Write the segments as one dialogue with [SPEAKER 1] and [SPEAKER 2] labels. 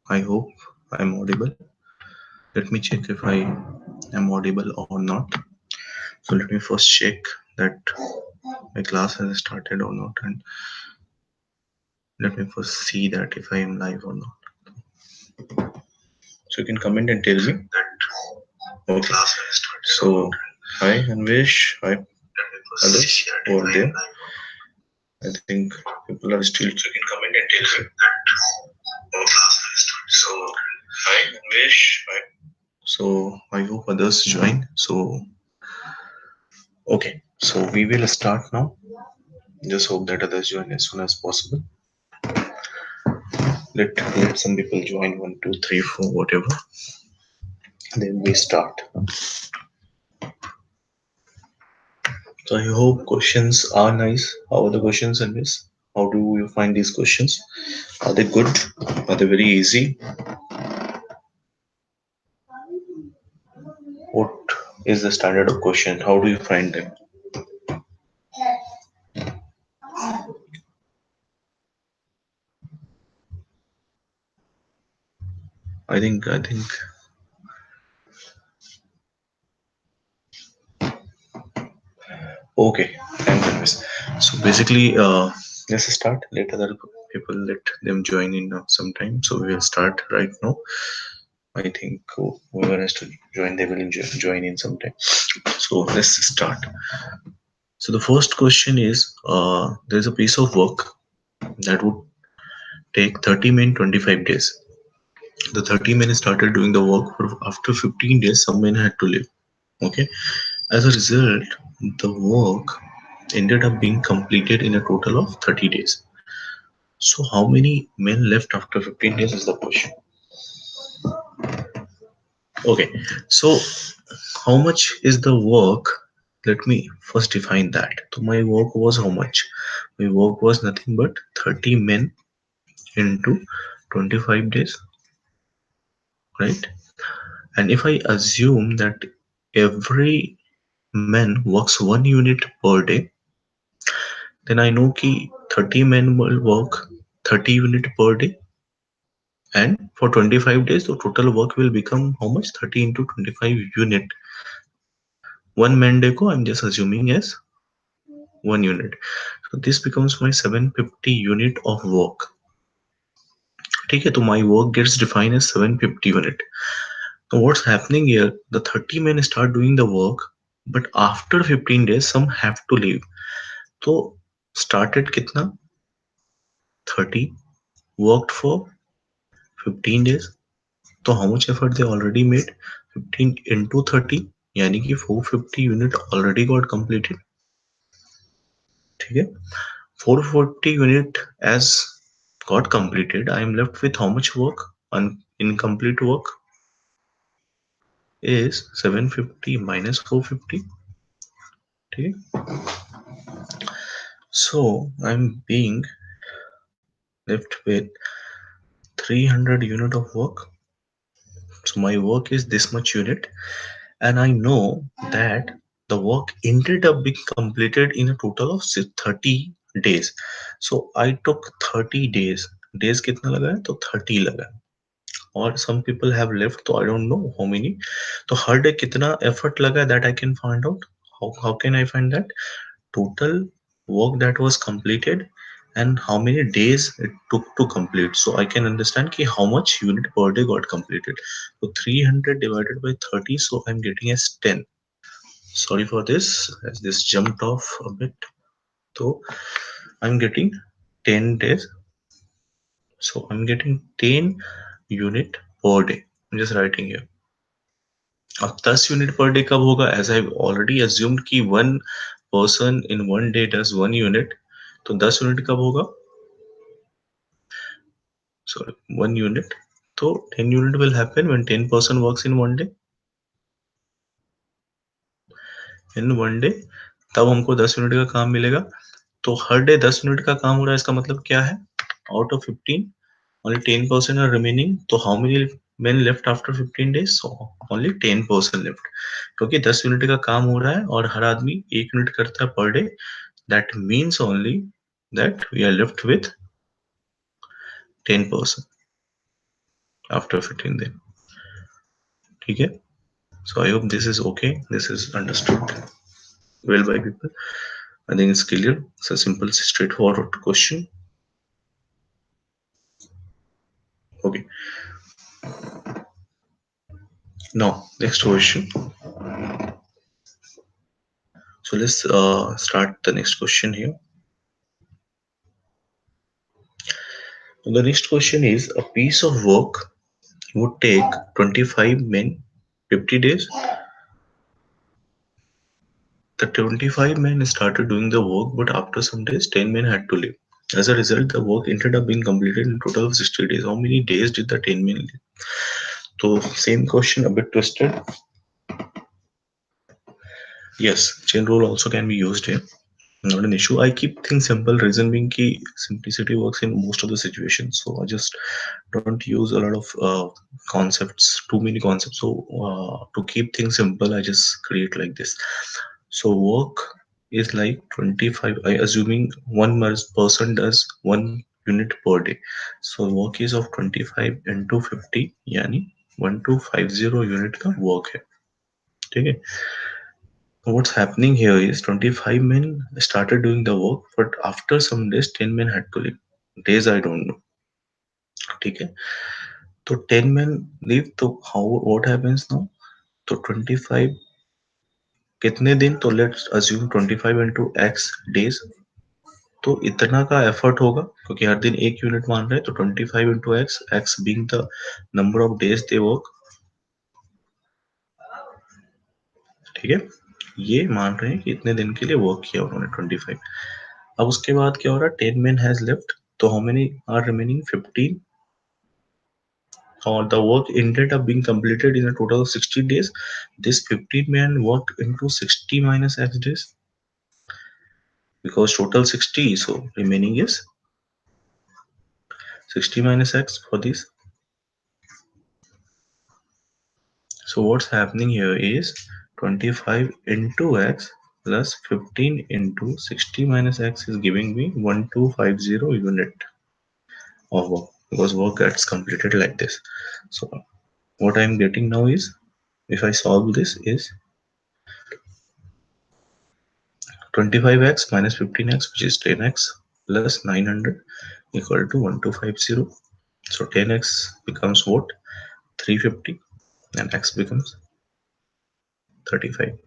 [SPEAKER 1] I hope I'm audible. Let me check if I am audible or not. So let me first check that my class has started or not, and let me first see that if I am live or not. So you can comment and tell me that okay. Class has started. So hi Anvesh, hi others over there. I think people are still. So you can comment and tell me that class has started. So hi Anvesh, hi. So I hope others join. So okay, so we will start now. Just hope that others join as soon as possible. Let some people join, one, two, three, four, whatever. Then we start. So I hope questions are nice. How are the questions in this? How do you find these questions? Are they good? Are they very easy? What is the standard of question? How do you find them? I think okay. Thanks, Anvis. So basically, let's start. Let other people let them join in sometime. So we will start right now. I think whoever has to join, they will join in sometime. So let's start. So the first question is, there's a piece of work that would take 30 men 25 days. The 30 men started doing the work, for after 15 days some men had to leave. Okay, as a result, the work ended up being completed in a total of 30 days. So how many men left after 15 days is the question. Okay, so how much is the work? Let me first define that. So my work was how much? My work was nothing but 30 men into 25 days, right? And if I assume that every man works 1 unit per day, then I know ki 30 men will work 30 unit per day, and for 25 days the total work will become how much? 30 into 25 unit. One man day ko I'm just assuming as 1 unit. So this becomes my 750 unit of work. ठीक है, तो my work gets defined as 750 unit. Now what's happening here? The 30 men start doing the work, but after 15 days some have to leave. So started कितना? 30, worked for 15 days. So how much effort they already made? 15 into 30, यानी कि 450 unit already got completed. ठीक है, 440 unit as got completed. I am left with how much work? Incomplete work is 750 minus 450. Okay, so I'm being left with 300 unit of work. So my work is this much unit, and I know that the work ended up being completed in a total of 30 days. So I took 30 days. Days कितना लगा है? तो 30 लगा है. Or some people have left, so I don't know how many. So her day कितना effort लगा है, that I can find out. How can I find that? Total work that was completed and how many days it took to complete, so I can understand ki how much unit per day got completed. So 300 divided by 30, so I'm getting as 10. Sorry for this, as this jumped off a bit. So I'm getting 10 days, so I'm getting 10 unit per day. I'm just writing here. अब 10 unit per day कब होगा? As I already assumed कि one person in one day does 1 unit, तो 10 unit कब होगा? Sorry, 1 unit. So 10 unit will happen when 10% works in one day. In one day, तब हमको 10 unit का काम मिलेगा. तो हर डे 10 यूनिट का काम हो रहा है, इसका मतलब क्या है? Out of 15, only 10% are remaining. तो how many men left after 15 days? So only 10% left. क्योंकि 10 यूनिट का काम हो रहा है और हर आदमी 1 यूनिट करता है per day. That means only that we are left with 10%. after 15 दिन. ठीक है. So I hope this is okay. This is understood well by people. I think it's clear. It's a simple, straightforward question. Okay. Now, next question. So let's start the next question here. The next question is a piece of work would take 25 men 50 days. The 25 men started doing the work, but after some days, 10 men had to leave. As a result, the work ended up being completed in total of 60 days. How many days did the 10 men leave? So, same question, a bit twisted. Yes, chain rule also can be used here. Not an issue. I keep things simple. Reason being, key simplicity works in most of the situations. So I just don't use a lot of concepts, too many concepts. So to keep things simple, I just create like this. So work is like 25. I assuming person does 1 unit per day. So work is of 25 into 50, yani 1250 unit का work है. ठीक है. What's happening here is 25 men started doing the work, but after some days 10 men had to leave. Days I don't know. ठीक है. तो 10 men leave, तो how what happens now? तो 25 कितने दिन? तो let's assume 25 into x days. तो इतना का एफर्ट होगा क्योंकि हर दिन 1 यूनिट मान रहे हैं, तो 25 into x, x being the number of days they work. ठीक है. ये मान रहे हैं कि इतने दिन के लिए वर्क किया उन्होंने 25. अब उसके बाद क्या हो रहा है? 10 men has left. तो how many are remaining? 15. Or the work ended up being completed in a total of 60 days. This 15 men worked into 60 minus x days because total 60. So remaining is 60 minus x for this. So what's happening here is 25 into x plus 15 into 60 minus x is giving me 1250 unit of work because work gets completed like this. So what I'm getting now is, if I solve this, is 25x minus 15x, which is 10x plus 900 equal to 1250. So 10x becomes what? 350 and x becomes 35.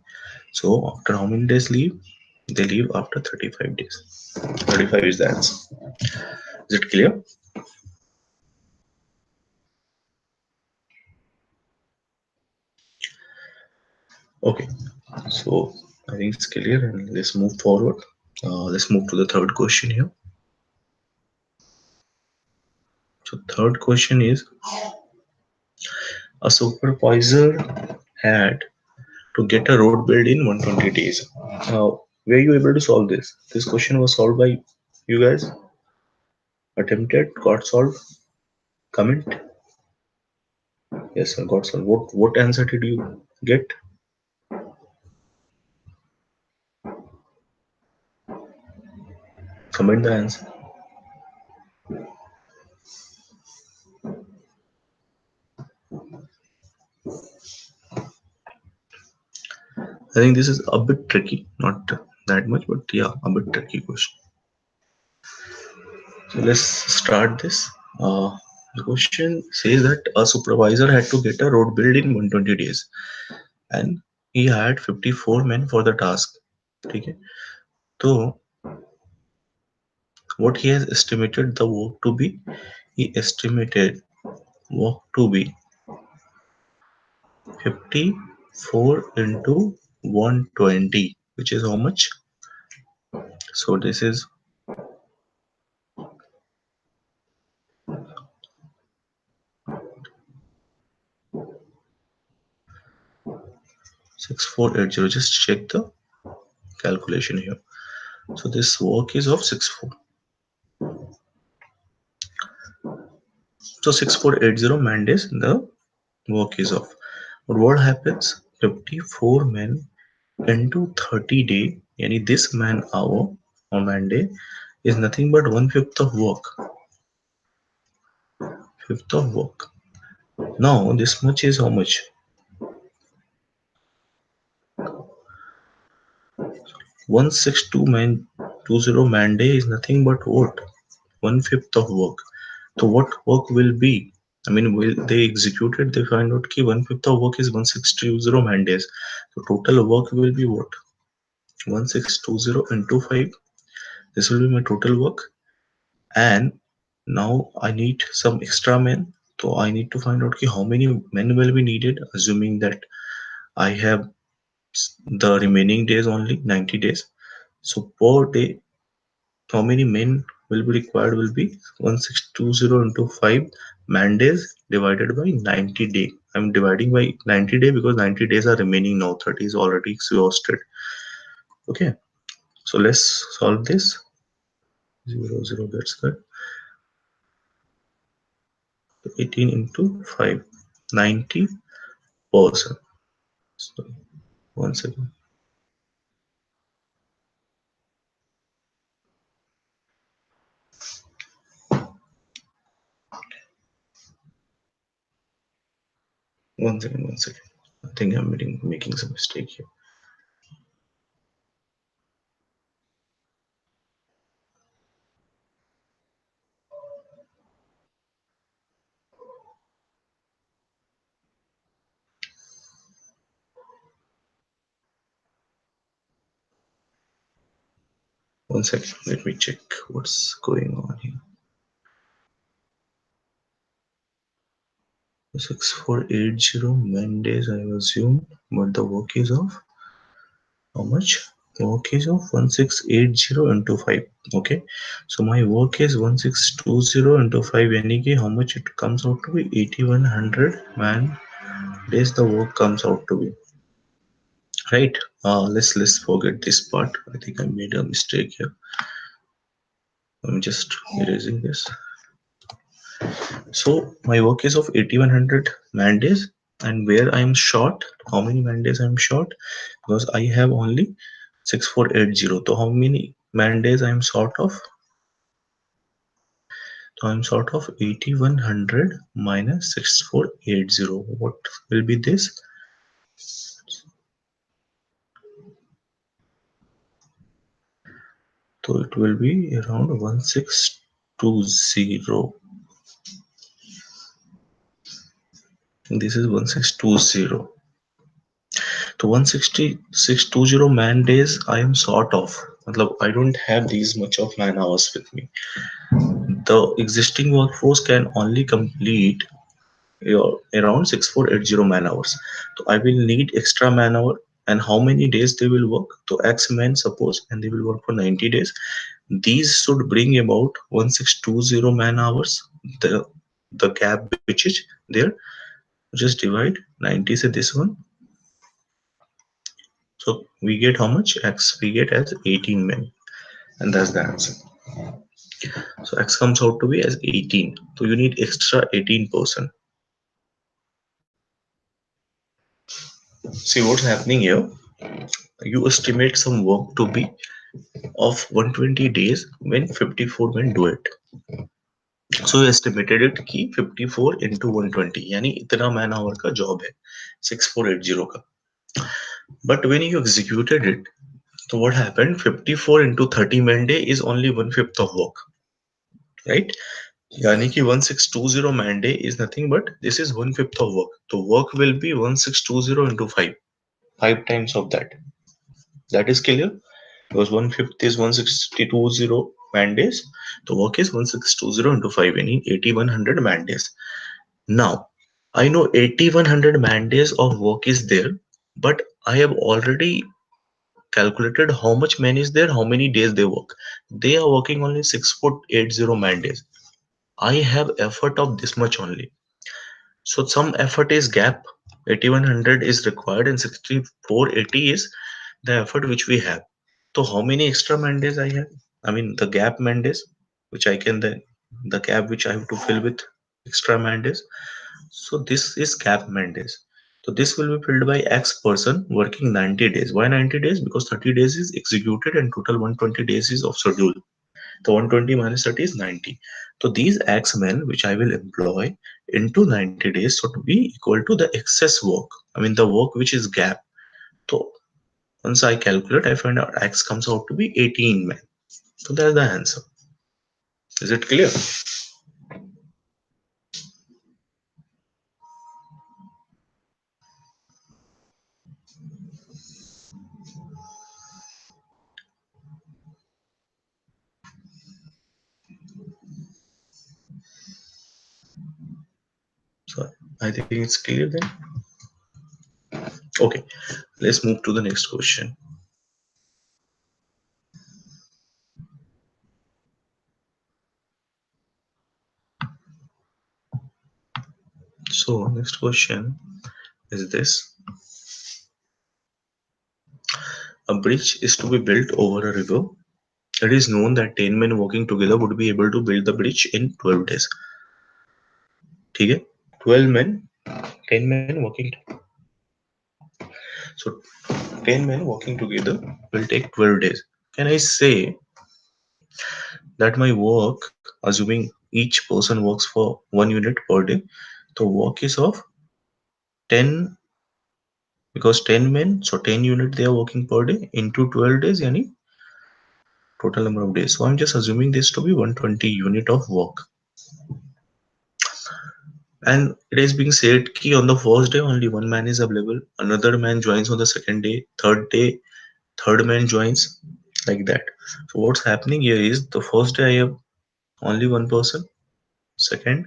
[SPEAKER 1] So after how many days leave? They leave after 35 days. 35 is the answer. Is it clear? Okay. So I think it's clear and let's move forward. Let's move to the third question here. So third question is a supervisor had to get a road built in 120 days. Were you able to solve this? This question was solved by you guys? Attempted? Got solved? Comment? Yes, sir, got solved. What answer did you get? Comment the answer. I think this is a bit tricky, not that much, but yeah, a bit tricky question. So let's start this. The question says that a supervisor had to get a road built in 120 days and he had 54 men for the task. Okay. So what he has estimated the work to be? He estimated work to be 54 into 120, which is how much? So this is 6480. Just check the calculation here. So this work is of 64. So 6480 man days the work is of. But what happens? 54 men into 30 day, yani this man hour or man day is nothing but 1/5 of work. Fifth of work. Now this much is how much? 162 man 20 man day is nothing but what? One fifth of work. So what work will be? I mean, will they execute it? They find out कि one fifth of work is 1620 man days. So total work will be what? 1620 into 5. This will be my total work. And now I need some extra men. So I need to find out कि how many men will be needed, assuming that I have the remaining days only 90 days. So per day, how many men will be required will be 1620 into 5 man days divided by 90 day. I'm dividing by 90 day because 90 days are remaining now. 30 is already exhausted. Okay, so let's solve this. 0 gets cut. 18 into 5, 90%. So one second. One second. I think I'm making some mistake here. One second. Let me check what's going on here. 6480 man days I assume, but the work is of how much? Work is of 1680 into 5. Okay, so my work is 1620 into 5 यानी कि how much it comes out to be? 8100 man days the work comes out to be, right? Let's forget this part. I think I made a mistake here. I'm just erasing this. So my work is of 8100 man days, and where I am short, how many man days I am short? Because I have only 6480. So how many man days I am short of? So I'm short of 8100 minus 6480. What will be this? So it will be around 1620. This is 1620. So 16620 man days I am short of. मतलब I don't have these much of man hours with me. The existing workforce can only complete around 6480 man hours. So I will need extra man hour, and how many days they will work? So X men suppose, and they will work for 90 days. These should bring about 1620 man hours. The gap which is there, just divide 90 say this one. So we get how much? X we get as 18 men, and that's the answer. So X comes out to be as 18. So you need extra 18%. See what's happening here. You estimate some work to be of 120 days when 54 men do it. So you estimated it कि 54 into 120 यानी इतना man our का job है 6480 का. But when you executed it, so what happened? 54 into 30 man day is only one fifth of work, right? यानी कि 1620 man day is nothing but this is one fifth of work. So work will be 1620 into 5, 5 times of that. That is clear? Because one fifth is 1620 man days. The work is 1620 into 5, meaning 8100 man days. Now, I know 8100 man days of work is there, but I have already calculated how much man is there, how many days they work. They are working only 6480 man days. I have effort of this much only. So some effort is gap. 8100 is required and 6480 is the effort which we have. So how many extra mandates I have? I mean the gap mandates which I can then the gap which I have to fill with extra mandates. So this is gap mandates. So this will be filled by X person working 90 days. Why 90 days? Because 30 days is executed and total 120 days is of schedule. So 120 minus 30 is 90. So these X men which I will employ into 90 days should be equal to the excess work. I mean the work which is gap. So once I calculate, I find out X comes out to be 18 men. So that's the answer. Is it clear? So I think it's clear then. Okay, let's move to the next question. So next question is this. A bridge is to be built over a river. It is known that 10 men working together would be able to build the bridge in 12 days. ठीक है? 12 men, 10 men working. So 10 men working together will take 12 days. Can I say that my work, assuming each person works for 1 unit per day, the work is of 10, because 10 men, so 10 unit they are working per day into 12 days, yani total number of days. So I'm just assuming this to be 120 unit of work. And it is being said ki on the first day only one man is available, another man joins on the second day, third man joins, like that. So what's happening here is the first day I have only one person, second,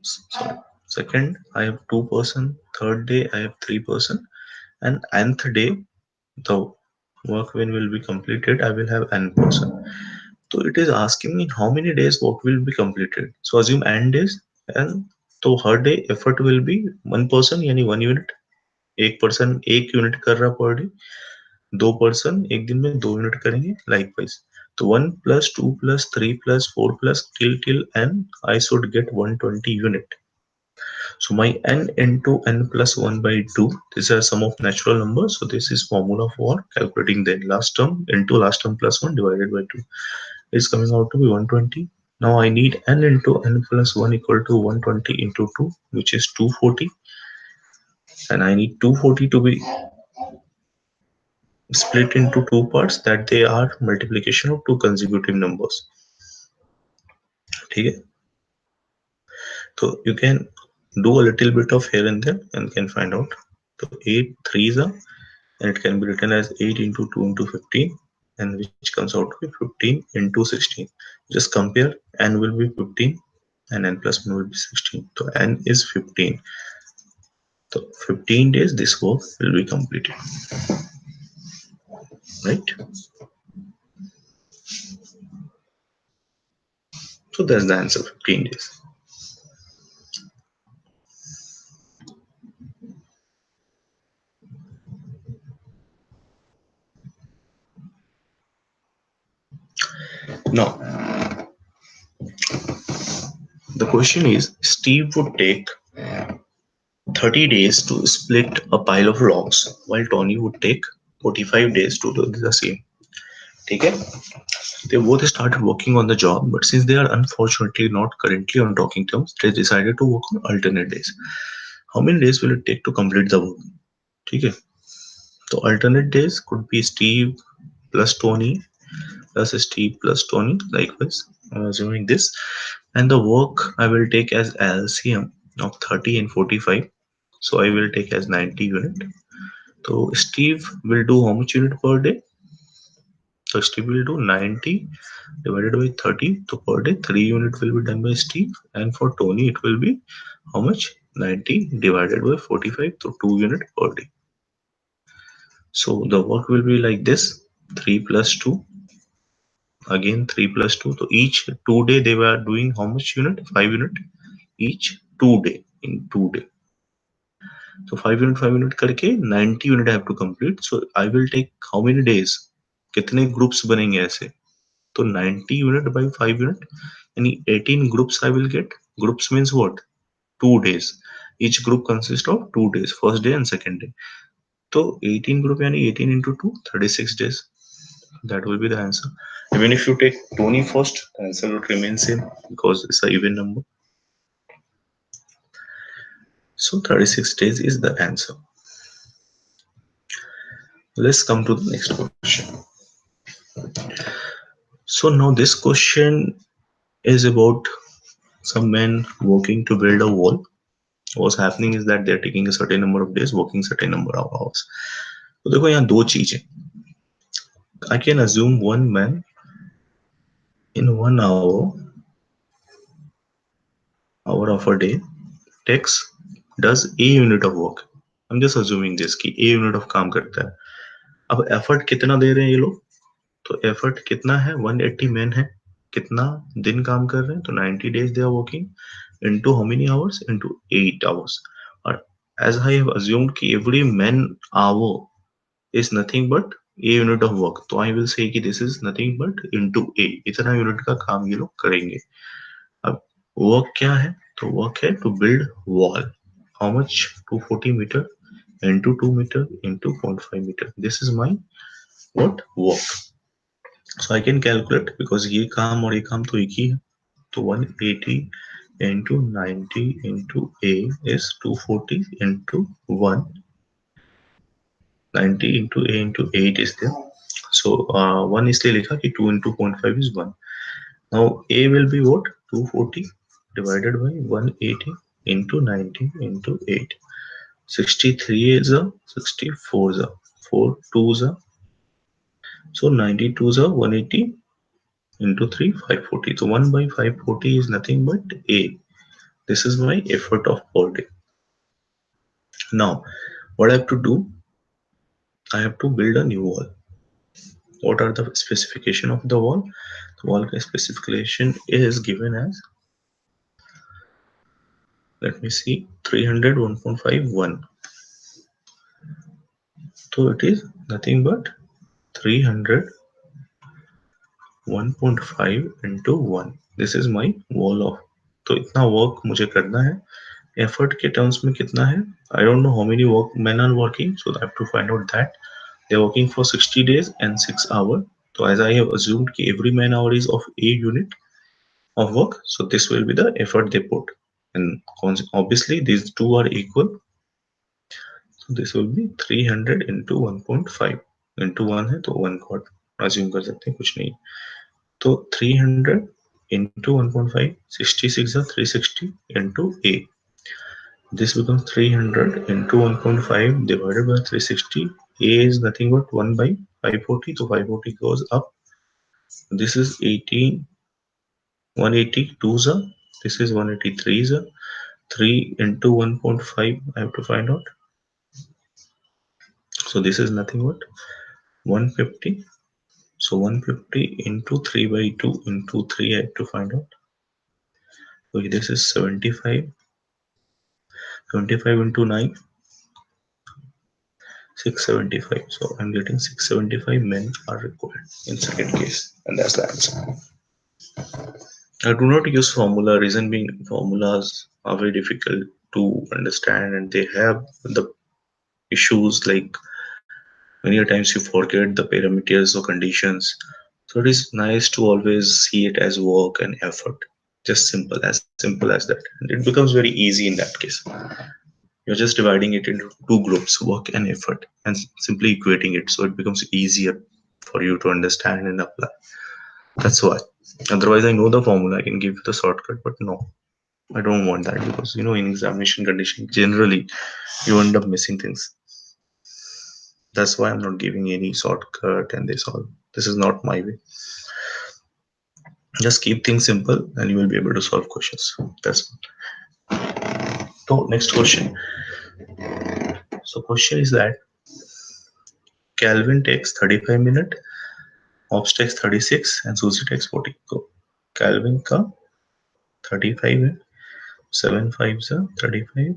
[SPEAKER 1] sorry, second I have two-person, third day I have three-person, and nth day the work when will be completed I will have n-person. So it is asking me how many days work will be completed. So assume n days, and तो हर day effort will be one person यानी one unit, एक person एक unit कर रहा per day, दो person एक दिन में दो यूनिट करेंगे लाइक वाइज. तो 1 + 2 + 3 + 4 till n I should get 120 unit. So my n into n plus 1 by 2, these are sum of natural numbers. So this is formula for calculating the last term into last term plus 1 divided by 2 is coming out to be 120. Now I need n into n plus 1 equal to 120 into 2, which is 240. And I need 240 to be split into two parts, that they are multiplication of two consecutive numbers. Okay? So you can do a little bit of here and there and can find out. So 8 3s are, and it can be written as 8 into 2 into 15, and which comes out to be 15 into 16. Just compare, n will be 15 and n plus 1 will be 16. So n is 15. So 15 days this work will be completed, right? So that's the answer, 15 days. Now the question is, Steve would take 30 days to split a pile of logs, while Tony would take 45 days to do the same. Okay? They both started working on the job, but since they are unfortunately not currently on talking terms, they decided to work on alternate days. How many days will it take to complete the work? Okay? So alternate days could be Steve plus Tony plus Steve plus Tony, likewise. I'm assuming this. And the work I will take as LCM of 30 and 45. So I will take as 90 unit. So Steve will do how much unit per day? So Steve will do 90 divided by 30. So per day 3 unit will be done by Steve, and for Tony it will be how much? 90 divided by 45, so 2 unit per day. So the work will be like this: 3 plus 2, again 3 plus 2. So each 2 day they were doing how much unit? 5 unit each 2 day in 2 day. So 5 unit करके 90 unit I have to complete. So I will take how many days? कितने groups बनेंगे ऐसे? तो 90 unit by 5 unit, यानी 18 groups I will get. Groups means what? 2 days. Each group consists of 2 days, first day and second day. तो 18 group यानी 18 into 2, 36 days. That will be the answer. Even if you take 20 first, the answer would remain same because it's a even number. So 36 days is the answer. Let's come to the next question. So now this question is about some men working to build a wall. What's happening is that they're taking a certain number of days, working certain number of hours. तो देखो यहाँ दो चीजें. I can assume one man in 1 hour of a day takes does a unit of work. I'm just assuming this कि a unit of काम करता है. अब एफर्ट कितना दे रहे हैं ये लोग? तो एफर्ट कितना है? 180 मैन है. कितना दिन काम कर रहे हैं? तो 90 days they are working into how many hours? Into 8 hours. और as I have assumed कि every man hour is nothing but a unit of work, तो I will say कि this is nothing but into a. इतना unit का काम ये लोग करेंगे. अब वर्क क्या है? तो वर्क है to build wall. How much? 240 meter into 2 meter into 0.5 meter. This is my what? Work. So I can calculate because ये काम और ये काम तो एक ही है. तो 180 into 90 into A is 240 into 1. 90 into A into 8 is there. So 1 इसलिए लिखा कि 2 into 0.5 is 1. Now A will be what? 240 divided by 180 into 90 into 8. 63 is a 64 is a 4 2 is a, so 92 is a 180 into 3 540. So 1 by 540 is nothing but A. This is my effort of per day. Now what I have to do, I have to build a new wall. What are the specification of the wall? The wall specification is given as, let me see, 300 1.51. So it is nothing but 300 1.5 into 1. This is my wall of. तो इतना work मुझे करना है. Effort के terms में कितना है? I don't know how many work men are working, so I have to find out that. They are working for 60 days and 6 hours. So as I have assumed कि every man hour is of a unit of work, so this will be the effort they put. And obviously these two are equal. So this will be 300 into 1.5 into 1 है तो 1 को assume कर सकते हैं, कुछ नहीं. तो 300 into 1.5, 66 are 360 into A. This becomes 300 into 1.5 divided by 360. A is nothing but 1 by 540, so 540 goes up. This is 18, 182 is a, this is 183 is a, 3 into 1.5 I have to find out. So this is nothing but 150. So 150 into 3 by 2 into 3 I have to find out. Okay, this is 75. 75 into 9, 675. So I'm getting 675 men are required in second case, and that's the answer. I do not use formula. Reason being, formulas are very difficult to understand, and they have the issues like many times you forget the parameters or conditions. So it is nice to always see it as work and effort, just simple as that, and it becomes very easy in that case. You're just dividing it into two groups, work and effort, and simply equating it so it becomes easier for you to understand and apply. That's why. Otherwise, I know the formula, I can give you the shortcut, but no, I don't want that because in examination condition, generally you end up missing things. That's why I'm not giving any shortcut and this all. This is not my way. Just keep things simple and you will be able to solve questions. That's so next question. So question is that Calvin takes 35 minutes, Hobbes takes 36 and Susie takes 40. So Calvin का 35 है, 7 5 से 35,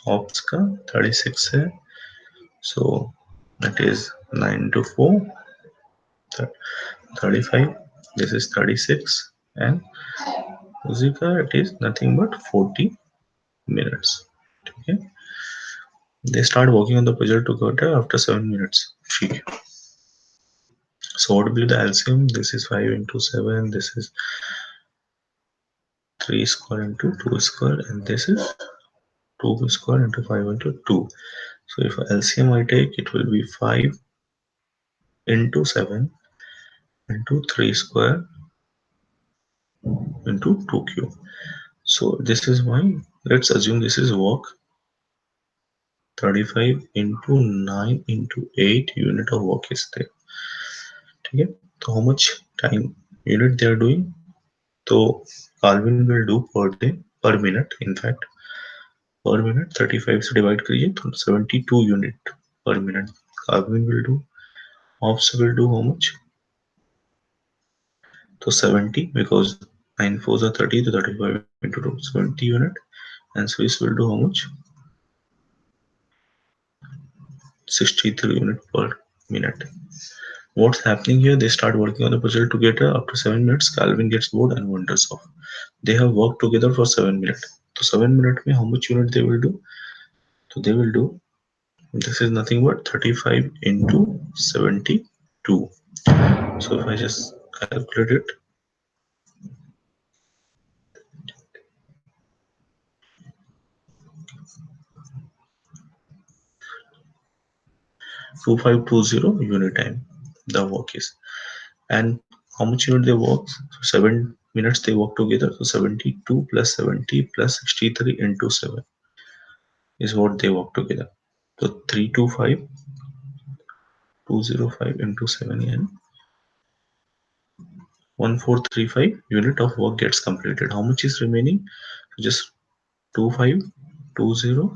[SPEAKER 1] Hobbes का 36 है, so that is 9 to 4, 35, this is 36, and Susie का it is nothing but 40 minutes. Okay, they start working on the project together after 7 minutes. ठीक है. So what will be the LCM? This is 5 into 7, this is 3 square into 2 square, and this is 2 square into 5 into 2. So if LCM I take, it will be 5 into 7 into 3 square into 2 cube. So this is my, let's assume this is work 35 into 9 into 8 unit of work is there. Okay, so how much time unit they are doing? So Calvin will do per day, per minute, in fact, per minute 35 से divide करिए तो 72 unit per minute Calvin will do. Hobbes will do how much? So 70, because 9 fours are 30, so 35 into 2, 70 unit. And Swiss will do how much? 63 unit per minute. What's happening here? They start working on the project together. After 7 minutes, Calvin gets bored and wanders off. They have worked together for 7 minutes. So 7 minutes में how much unit they will do? So they will do, this is nothing but 35 into 72. So if I just calculate it, 2520 unit time the work is. And how much unit they work? So 7 minutes they work together. So 72 plus 70 plus 63 into 7 is what they work together. So 325205 into 7 and 1435 unit of work gets completed. How much is remaining? So just 2520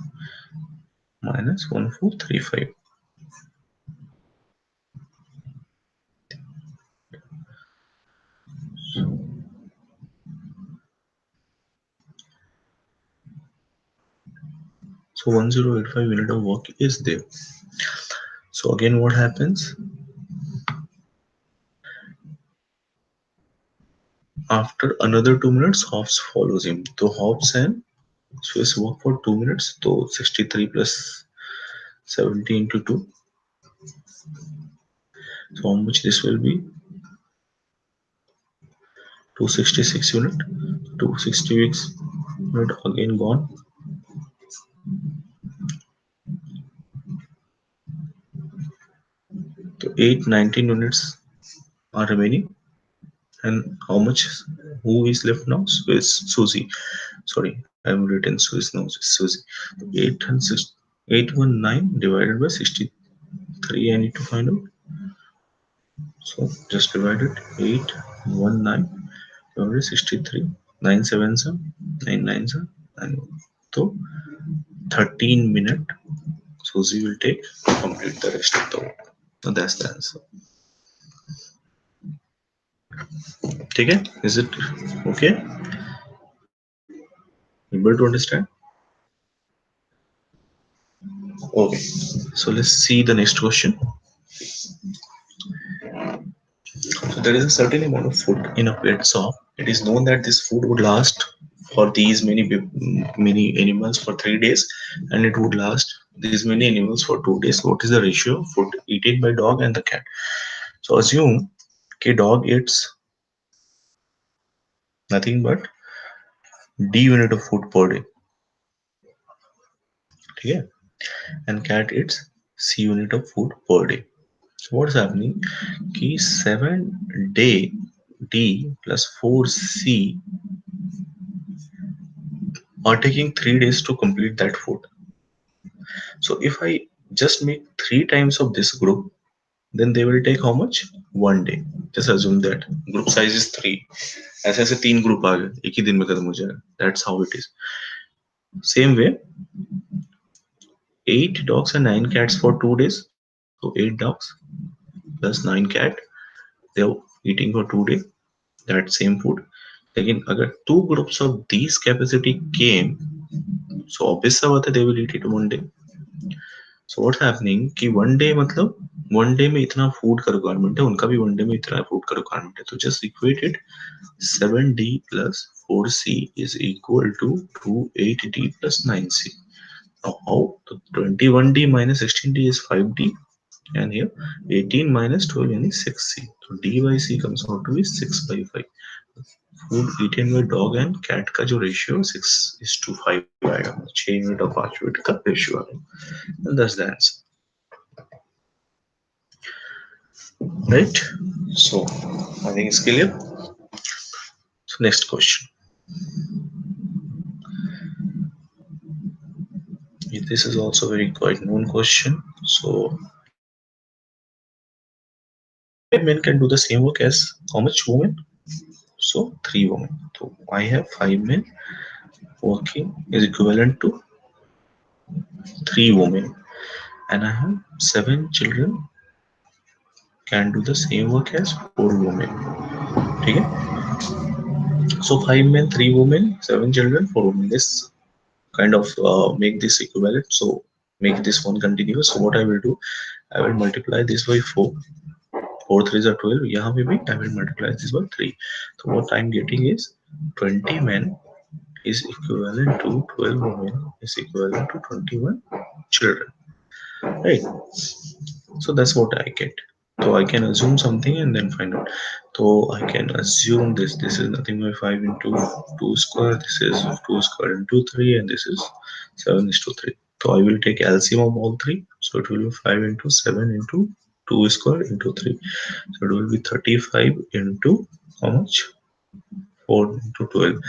[SPEAKER 1] minus 1435. So 1085 unit of work is there. So again what happens? After another 2 minutes, Hobbes follows him. So Hobbes and Swiss work for 2 minutes. So 63 plus 70 into 2. So how much this will be? 266 unit. 266 unit again gone. So 819 units are remaining. And how much? Who is left now? Swiss Susie. Sorry, I have written Swiss now. Susie. 819 divided by 63. I need to find out. So just divide it. 819 divided by 63. 9 sevens are 9 nines are 9. So 13 minutes Susie will take to complete the rest of the work. So that's the answer. Okay? Is it okay? Able to understand? Okay. So let's see the next question. So there is a certain amount of food in a pet shop. It is known that this food would last for these many animals for 3 days, and it would last these many animals for 2 days. What is the ratio of food eaten by dog and the cat? So assume कि dog eats nothing but D unit of food per day. Okay? And cat eats C unit of food per day. So what's happening? Ki 7 day D plus 4C are taking 3 days to complete that food. So if I just make 3 times of this group, then they will take how much? 1 day. Just assume that group size is 3. ऐसे ऐसे 3 group आ गए एक ही दिन में खत्म हो जाएगा. That's how it is. Same way, 8 dogs and 9 cats for 2 days. So 8 dogs plus 9 cat, they're eating for 2 days that same food. Again, अगर 2 groups of these capacity came, so obvious सा बात है they will eat it 1 day. So what's happening कि 1 day मतलब 1 day में इतना food का requirement है, उनका भी 1 day में इतना food का requirement है. तो just equate it. 7D plus 4C is equal to 28D plus 9C. Now how? So 21D minus 16D is 5D. and here 18 minus 12 यानी 6c. तो d by c comes out to be 6 by 5. Food eaten by dog and cat का जो ratio 6:5 आएगा, 6 unit और 5 unit का ratio आएगा. And that's the answer, right? So I think it's clear. So next question. This is also very quite known question. So five men can do the same work as how much women? So three women. So I have five men working is equivalent to three women, and I have seven children can do the same work as four women. Okay? So five men, three women, seven children, four women. This kind of make this equivalent. So make this one continuous. So what I will do, I will multiply this by 4. 4 3s are 12. यहाँ पे भी I will multiply this by 3. So what I'm getting is 20 men is equivalent to 12 women is equivalent to 21 children. Right? So that's what I get. So I can assume something and then find out. So I can assume this is nothing but 5 into 2 square, this is 2 square into 3, and this is 7 is to 3. So I will take LCM of all three. So it will be 5 into 7 into 2 square into 3. So it will be 35 into how much? 4 into 12.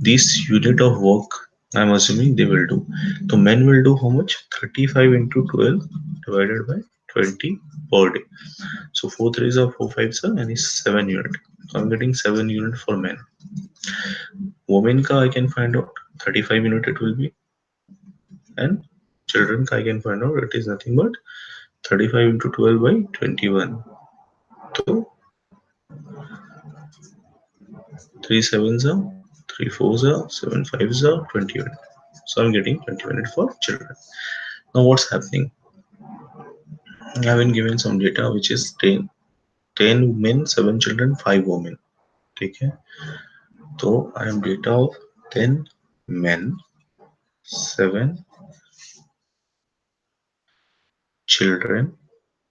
[SPEAKER 1] This unit of work I'm assuming they will do. So men will do how much? 35 into 12 divided by 20 per day. So 4 threes are 4 fives are and is 7 unit. So I'm getting 7 unit for men. Women ka I can find out 35 unit it will be, and children ka I can find out it is nothing but 35 into 12 by 21. So 3 sevens are 3 fours are 7 fives are 20 unit. So I'm getting 20 unit for children. Now what's happening? I have been given some data which is 10 men, 7 children, 5 women. Okay. So I am data of 10 men, 7 children,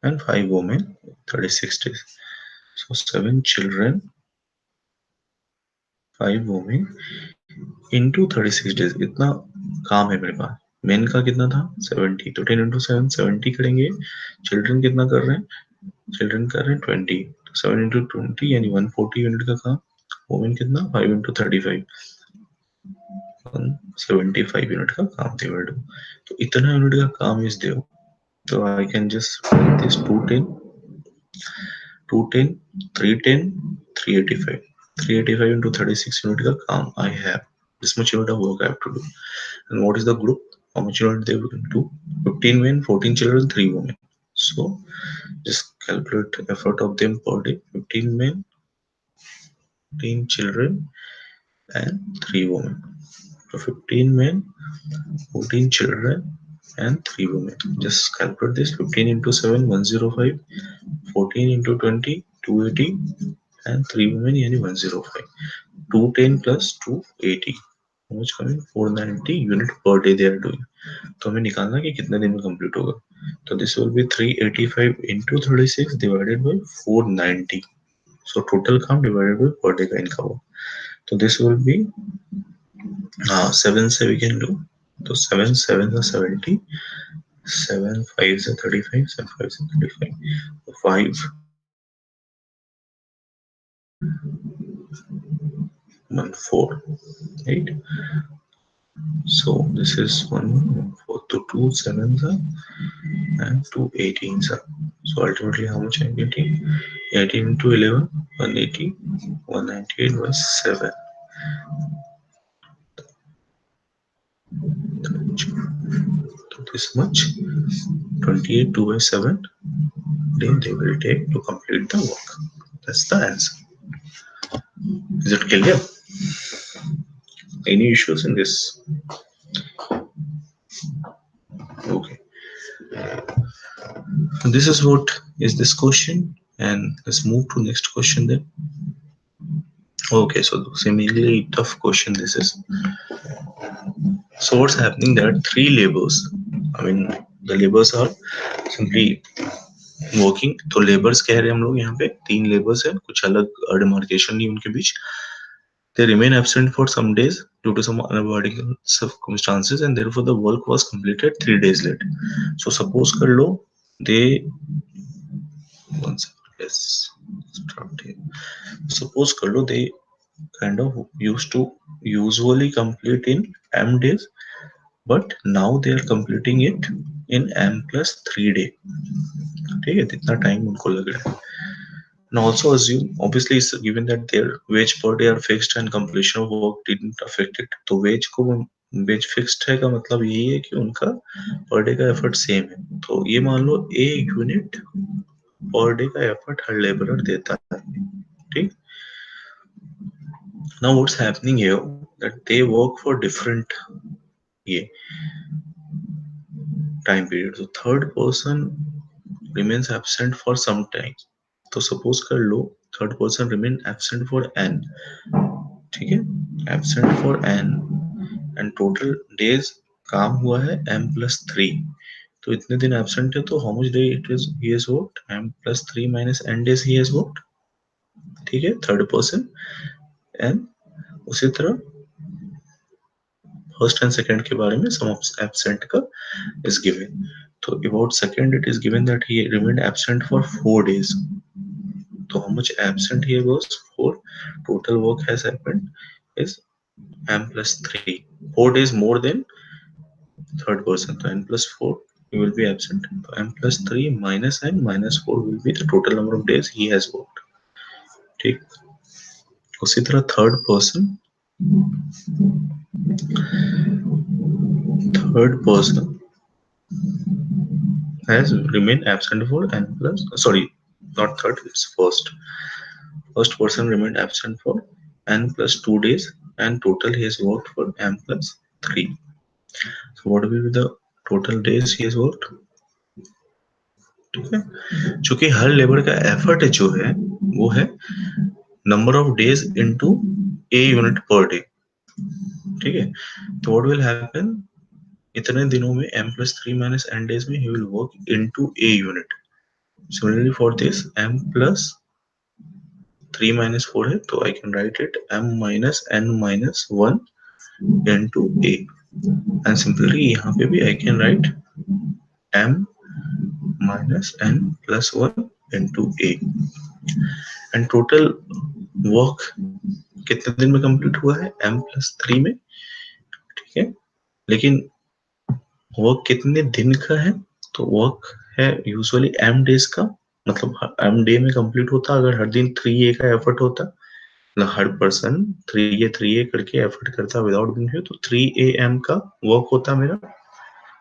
[SPEAKER 1] and 5 women. 36 days. So 7 children, 5 women into 36 days. इतना काम है मेरे पास. Main का कितना था 70, तो 10 into 7 70 करेंगे. Children कितना कर रहे हैं? चिल्ड्रन कर रहे हैं 20, 7 into 20 यानी 140 यूनिट का काम. वोमेन कितना 5 into 35 175 यूनिट का काम दे वर्ड. तो इतना यूनिट का काम इस देव. तो I can just right this 210 210 310 385 385 into 36 unit का काम I have. This much unit of work I have to do. And what is the group? How much unit they will do? 15 men, 14 children, 3 women. So just calculate the effort of them per day. 15 men, 15 children, and 3 women. So 15 men, 14 children, and 3 women. Just calculate this. 15 into 7 105, 14 into 20 280, and 3 women यानी 105. 210 plus 280. How much coming? 490 unit per day they are doing. तो हमें निकालना कि कितने दिन में complete होगा. तो this will be 385 into 36 divided by 490. So total काम divided by per day का इनका हो. So this will be 7 से we can do. So 7 7 are 70, 7 5 are 35, 7 5 are 35. 5 1 4, right? So this is 1 4 to 2 sevens are and 2 18s are. So ultimately how much I'm getting? 18 into 11 180 198 by 7. So this much 28 2 by 7 then they will take to complete the work. That's the answer. Is it clear? Any issues in this? Okay. This is what is this question, and let's move to next question then. Okay, so seemingly tough question this is. So what's happening? There are three labors. I mean, the labors are simply working. तो labours कह रहे हैं हम लोग यहाँ पे 3 labours है, कुछ अलग डिमार्केशन नहीं उनके बीच। They remain absent for some days due to some unavoidable circumstances and therefore the work was completed 3 days late. So suppose कर लो they one second, let's start here. Suppose कर लो they kind of used to usually complete in m days, but now they are completing it in m plus 3 day. ठीक है, जितना time उनको लग रहा है। And also assume, obviously it's given that their wage per day are fixed and completion of work didn't affect it. तो wage fixed है का मतलब यही है कि उनका per day का effort same है। तो ये मान लो a unit per day का effort हर laborer देता है, ठीक। Now what's happening here that they work for different ये time period. So third person remains absent for some time. तो suppose कर लो third person remain absent for n, ठीक है, absent for n and total days काम हुआ है m plus 3। तो इतने दिन एबसेंट है तो how much day it is he has worked, m plus 3 minus n days he has worked, ठीक है, थर्ड पर्सन। एंड उसी तरह फर्स्ट एंड सेकंड के बारे में सम ऑफ एबसेंट का इज गिवन। तो about second it is given that he remained absent for 4 days. तो how much absent he was, 4, total work has happened is m plus 3, 4 days more than third person. So n plus 4 he will be absent. So m plus 3 minus n minus 4 will be the total number of days he has worked, ठीक। उसी तरह third person has remained absent for n plus, sorry, not third, it's first person remained absent for n plus 2 days and total he has worked for m plus 3. So what will be the total days he has worked, ठीक है। चूंकि हर labour का effort जो है वो है number of days into a unit per day, ठीक है। तो व्हाट विल हैपन, इतने दिनों में m plus 3 minus n days में he will work into a unit. Similarly for this m plus 3 minus 4 है तो I can write it m minus n minus 1 into a, and simply यहाँ पे भी I can write m minus n plus 1 into a, and total work कितने दिन में complete हुआ है, m plus 3 में, ठीक है। लेकिन वर्क कितने दिन का है, तो वर्क है यूजुअली m डेज का, मतलब m डे में कंप्लीट होता अगर हर दिन 3a का एफर्ट होता, मतलब हर पर्सन 3a करके एफर्ट करता विदाउट बीइंग हियर, तो 3am का वर्क होता मेरा।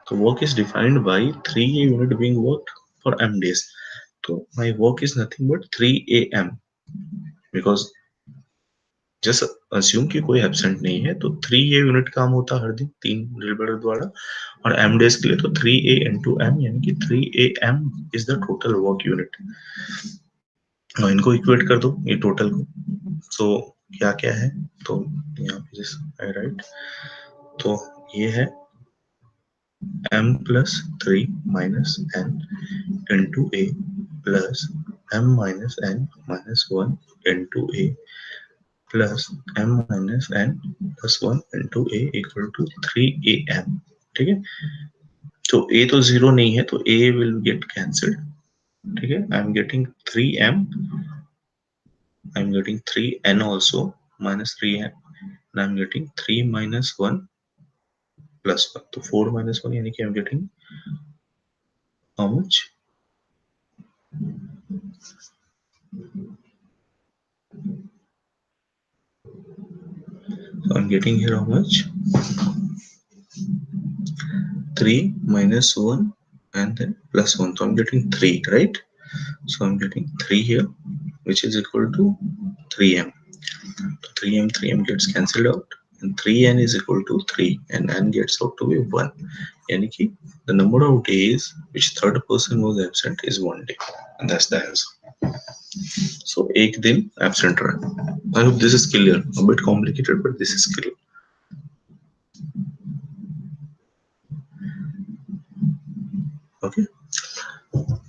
[SPEAKER 1] तो work is defined by 3a unit being worked for m days. तो my work is nothing but 3am, because just assume कि कोई एब्सेंट नहीं है, तो 3a यूनिट काम होता हर दिन 3 लेबर द्वारा, और m डेज के लिए तो 3a into m, यानी कि 3am is the total work unit. और इनको इक्वेट कर दो ये टोटल को, तो क्या क्या है, तो यहाँ पे जैसे आई राइट, तो ये है m plus 3 minus n into a plus m minus n minus 1 into a plus m minus n plus 1 into a equal to 3am, ठीक है। तो a तो जीरो नहीं है तो a will get cancelled, ठीक है। I am getting 3m, I am getting 3n also minus 3n, and I am getting 3 minus 1 plus 1, तो 4 minus 1 यानी कि I am getting how much, so I am getting here how much, 3 minus 1 and then plus 1, so I'm getting 3, right? So I'm getting 3 here, which is equal to 3m. So 3m gets cancelled out, and 3n is equal to 3, and n gets out to be 1. यानी कि the number of days which third person was absent is 1 day, and that's the answer. So एक दिन absent रहा. I hope this is clear. A bit complicated, but this is clear. Okay.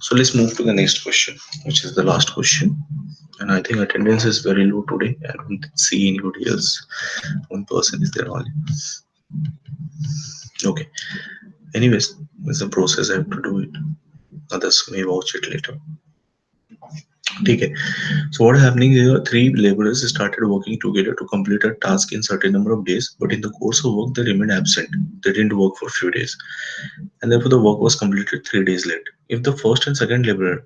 [SPEAKER 1] So let's move to the next question, which is the last question. And I think attendance is very low today. I don't see anybody else. One person is there only. Okay. Anyways, it's a process. I have to do it. Others may watch it later. Okay. So what happening here? Three laborers started working together to complete a task in certain number of days, but in the course of work they remained absent. They didn't work for a few days, and therefore the work was completed 3 days late. If the first and second laborer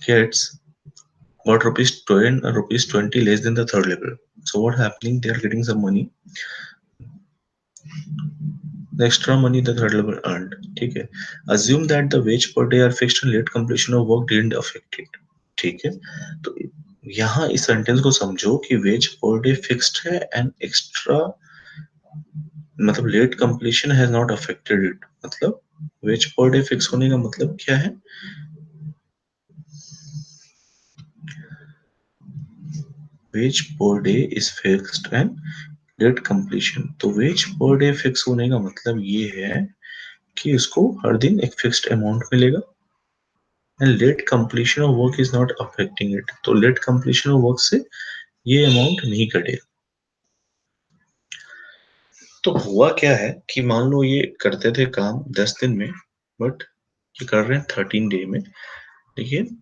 [SPEAKER 1] gets got rupees 10 or rupees 20 less than the third laborer, so what happening? They are getting some money, the extra money the third laborer earned. Okay. Assume that the wage per day are fixed and late completion of work didn't affect it. ठीक है, तो यहाँ इस sentence को समझो कि wage per day fixed है and extra मतलब late completion has not affected it. मतलब वेज पर डे फिक्स होने का मतलब क्या है? Wage per day is fixed and late completion, तो वेज पर डे फिक्स होने का मतलब ये है कि उसको हर दिन एक फिक्स्ड अमाउंट मिलेगा and late completion of work is not affecting it, तो लेट कंप्लीशन ऑफ वर्क से ये अमाउंट नहीं कटेगा। तो हुआ क्या है कि मान लो ये करते थे काम 10 दिन में, बट ये कर रहे हैं 13 डे में। लेकिन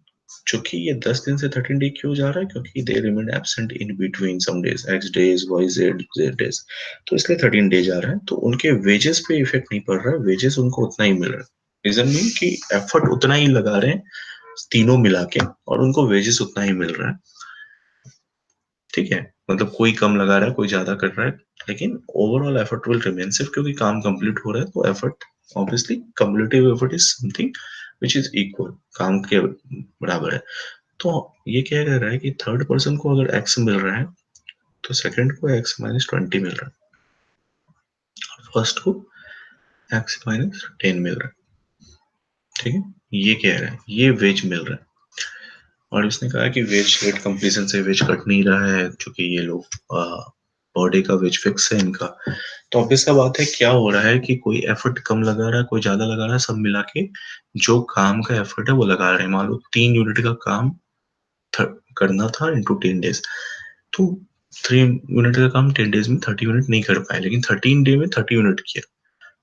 [SPEAKER 1] चूंकि ये 10 दिन से 13 डे क्यों जा रहा है? क्योंकि they remain absent in between some days, X days, Y Z, Z days, तो इसलिए 13 डे जा रहा है। तो उनके वेजेस पे इफेक्ट नहीं पड़ रहा है, वेजेस उनको उतना ही मिल रहा है। रीजन मीन कि एफर्ट उतना ही लगा रहे हैं तीनों मिला के और उनको वेजेस उतना ही मिल रहा है। ठीक है, मतलब कोई कम लगा रहा है, कोई ज्यादा कर रहा है, लेकिन ओवरऑल एफर्ट विल रिमेन। सिर्फ क्योंकि काम कंप्लीट हो रहा है तो effort obviously cumulative effort is something which is equal, काम के बराबर है। तो ये क्या कह रहा है कि थर्ड पर्सन को अगर एक्स मिल रहा है तो सेकंड को एक्स माइनस 20 मिल रहा है, फर्स्ट को एक्स माइनस 10 मिल रहा है। ठीक है, ये कह रहा है ये वेज मिल रहा है। और इसने कहा कि वेज रेट कंपैरिजन से वेज कट नहीं रहा है क्योंकि ये लोग पर डे का वेज फिक्स है इनका। तो ऑब्वियस सा बात है क्या हो रहा है कि कोई एफर्ट कम लगा रहा है, कोई ज्यादा लगा रहा है, सब मिला के जो काम का एफर्ट है वो लगा रहे हैं। मान लो 3 यूनिट का काम करना था इनटू 10 डेज, तो 3 यूनिट का काम 10 डेज में 30 यूनिट नहीं कर पाए, लेकिन 13 डे में 30 यूनिट किया।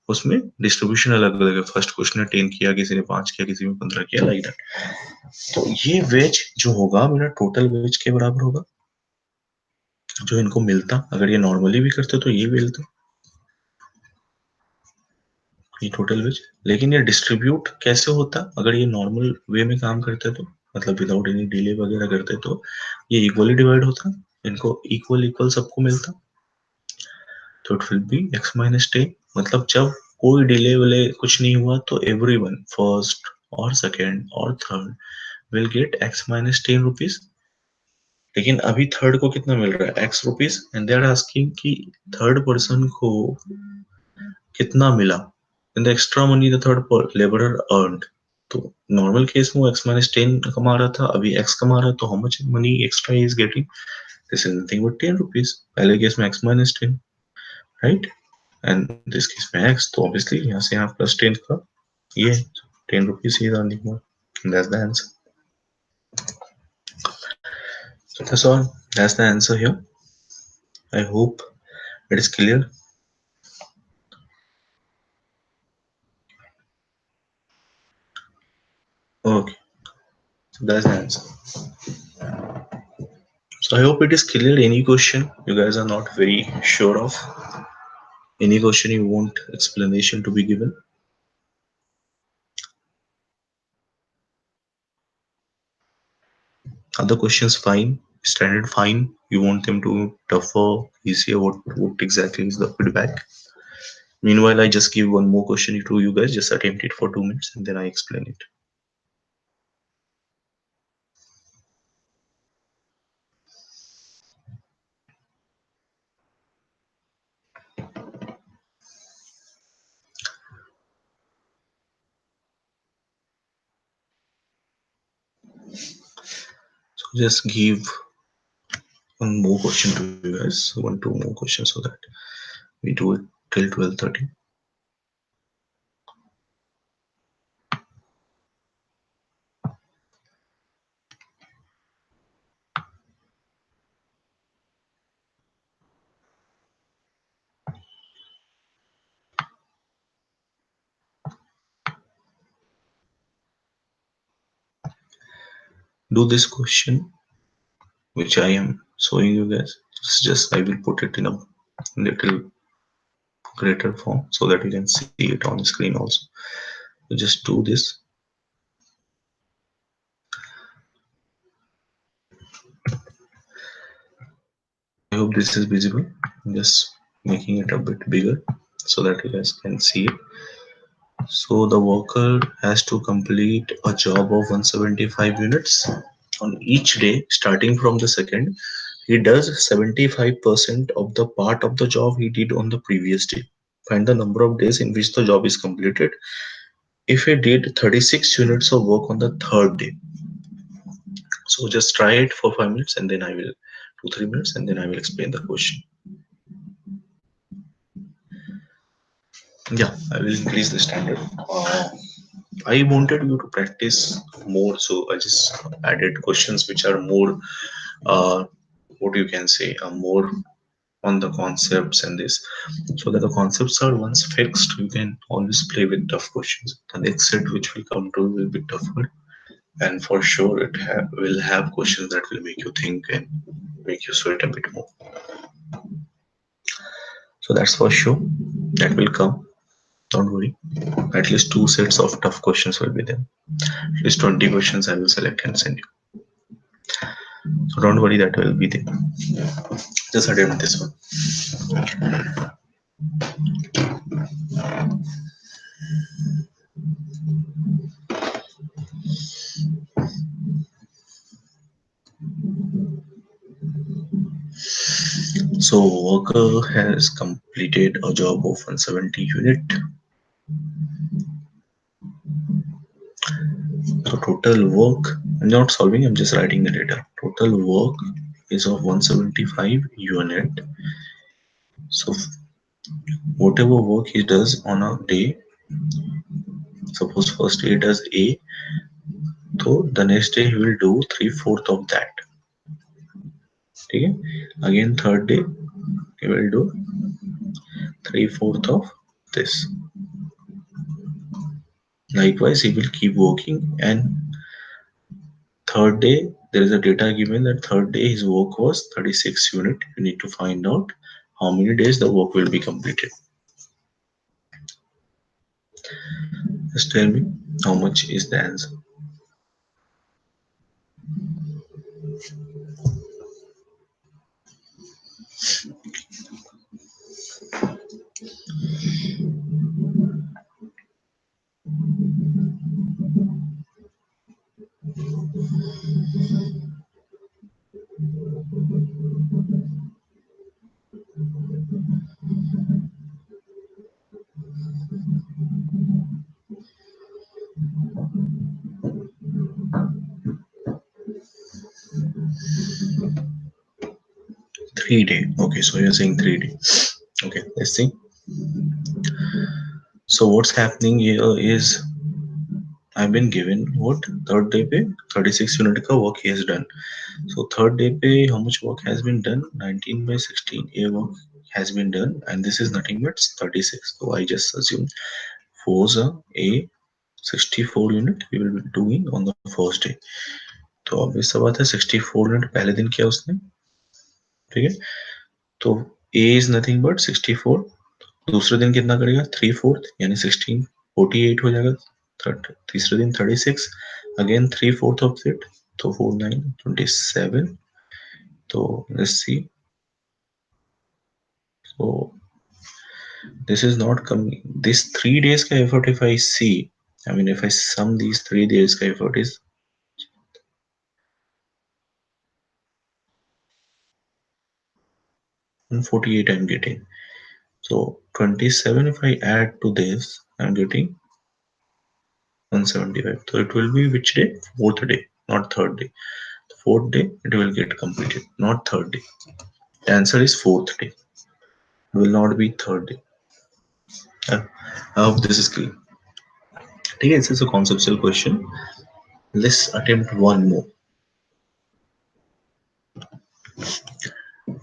[SPEAKER 1] उसमें डिस्ट्रीब्यूशन अलग अलग है, फर्स्ट क्वेश्चन ने 10 किया, किसी ने 5 किया, किसी ने 15 किया, लाइक दैट। तो ये वेज जो होगा मेरा टोटल वेज के बराबर होगा जो इनको मिलता। अगर ये नॉर्मली भी करते तो ये मिलता, ये टोटल वेज। लेकिन ये डिस्ट्रीब्यूट कैसे होता अगर ये नॉर्मल वे में काम करते तो, मतलब विदाउट एनी डिले वगैरह करते तो ये इक्वली डिवाइड होता, इनको इक्वल इक्वल सबको मिलता। तो it will be x minus 10। मतलब जब कोई डिले विले कुछ नहीं हुआ तो एवरीवन फर्स्ट और सेकेंड और third will get X minus 10 rupees. लेकिन अभी थर्ड को कितना मिल रहा है? X rupees, and they are asking कि थर्ड पर्सन को कितना मिला in the extra money the third labourer earned. तो नॉर्मल केस में वो एक्स माइनस 10 कमा रहा था, अभी एक्स कमा रहा है, तो how much money extra is getting? This is nothing but 10 rupees. पहले केस में x minus 10, right, and this case में एक्स, तो ऑब्वियसली यहाँ से यहाँ प्लस 10 का ये 10 रुपीज ही अर्निंग हुआ। That's the answer. So that's all. That's the answer here. I hope it is clear. Okay, so that's the answer. So I hope it is clear. Any question you guys are not very sure of? Any question you want explanation to be given? Other questions fine, standard fine. You want them to tougher, easier? What exactly is the feedback? Meanwhile, I just give one more question to you guys. Just attempt it for 2 minutes and then I explain it. So just give one more question to you guys. One, two more questions so that we do it till 12:30. 30. do this question which I am showing you guys. Just I will put it in a little greater form so that you can see it on the screen also. So just do this. I hope this is visible. I'm just making it a bit bigger so that you guys can see it. So the worker has to complete a job of 175 units on each day starting from the second. He does 75% of the part of the job he did on the previous day. Find the number of days in which the job is completed. If he did 36 units of work on the third day, so just try it for 5 minutes and then I will 2 3 minutes and then I will explain the question. Yeah, I will increase the standard. I wanted you to practice more, so I just added questions which are more, uh, what you can say, more on the concepts and this, so that the concepts are once fixed, you can always play with tough questions. The next set which will come to will be tougher, and for sure it will have questions that will make you think and make you sweat a bit more. So that's for sure. That will come. Don't worry. At least 2 sets of tough questions will be there. At least 20 questions I will select and send you. So don't worry, that will be there. Just attempt this one. So worker has completed a job of 170 unit. So total work, I'm not solving, I'm just writing the data. Total work is of 175 unit. So whatever work he does on a day, suppose first day he does A, so the next day he will do 3/4 of that. Okay? Again third day he will do 3/4 of this. Likewise, he will keep working, and third day there is a data given that third day his work was 36 unit. You need to find out how many days the work will be completed. Just tell me how much is the answer. 3 day. Okay, so you're saying 3 day. Okay, let's see. So what's happening here is I've been given what third day pay 36 unit ka work he has done. So third day pay how much work has been done? 19 by 16 A work has been done, and this is nothing but 36. So I just assume force a 64 unit we will be doing on the first day. तो obvious सा बात है 64 unit पहले दिन किया उसने. ठीक है, तो A is nothing but 64. दूसरे दिन कितना करेगा 3/4 यानी 16 48 हो जाएगा. तीसरे दिन 36 अगेन 3/4 ऑफ इट, तो 4 9 27. तो let's see. So this is not coming. This 3 days ka effort, if I see, I mean if I sum these 3 days ka effort is 148 I'm getting. So 27 if I add to this, I'm getting 175. So it will be which day? Fourth day, not third day. Fourth day it will get completed, not third day. The answer is fourth day. It will not be third day. I hope this is clear. Okay, this is a conceptual question. Let's attempt one more.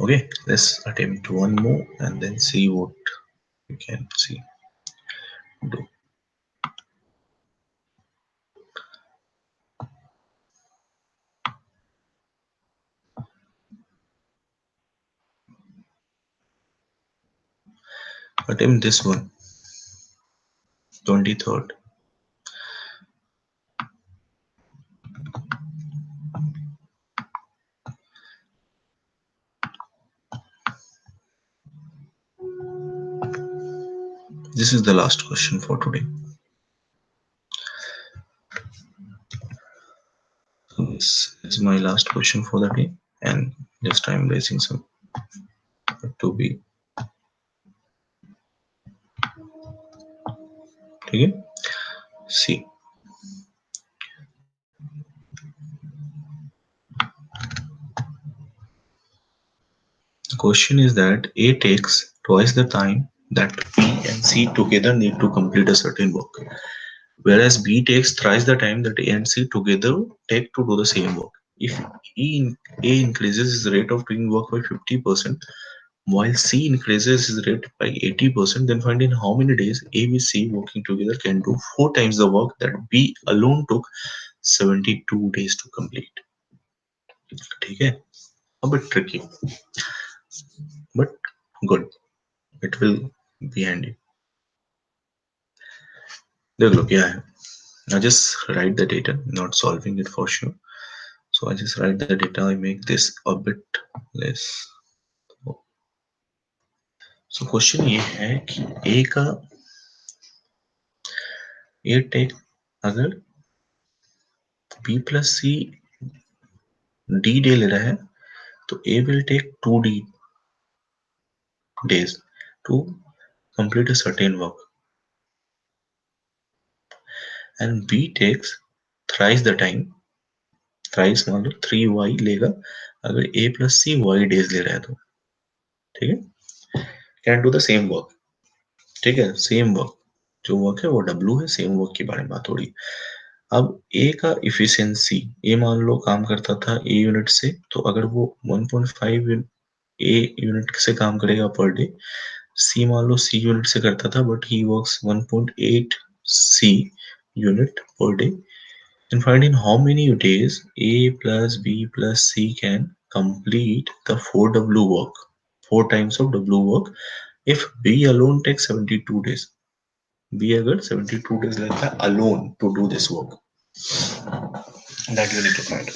[SPEAKER 1] Okay, let's attempt one more and then see what we can see. Do. attempt this one, 23rd. This is the last question for today. So this is my last question for the day, and just I'm raising some to be. Okay. See, the question is that A takes twice the time that B and C together need to complete a certain work, whereas B takes thrice the time that A and C together take to do the same work. If A increases his rate of doing work by 50%, while C increases his rate by 80%, then find in how many days A and C working together can do 4 times the work that B alone took 72 days to complete. ठीक है? A bit tricky, but good. It will be handy. देख लो क्या है. I just write the data, not solving it for sure. So I just write the data. I make this a bit less. So question ये है कि A का A take अगर B plus C D day ले रहा है तो A will take 2D days to complete a certain work, and B takes thrice the time, thrice मान लो 3y लेगा अगर A plus C y days ले रहा है तो. ठीक है, can do the same work. ठीक है, सेम वर्क, जो वर्क है वो W है, सेम वर्क के बारे में बात हो रही. अब A का इफिशियंसी, A मान लो काम करता था A यूनिट से, तो अगर वो 1.5 A यूनिट से काम करेगा पर डे, C मान लो C यूनिट से करता था but he works 1.8 C unit per day. And find in how many days A plus B plus C can complete the 4W work, 4 times of W work, if B alone takes 72 days. B अगर 72 days लेता है alone to do this work, that you need to find.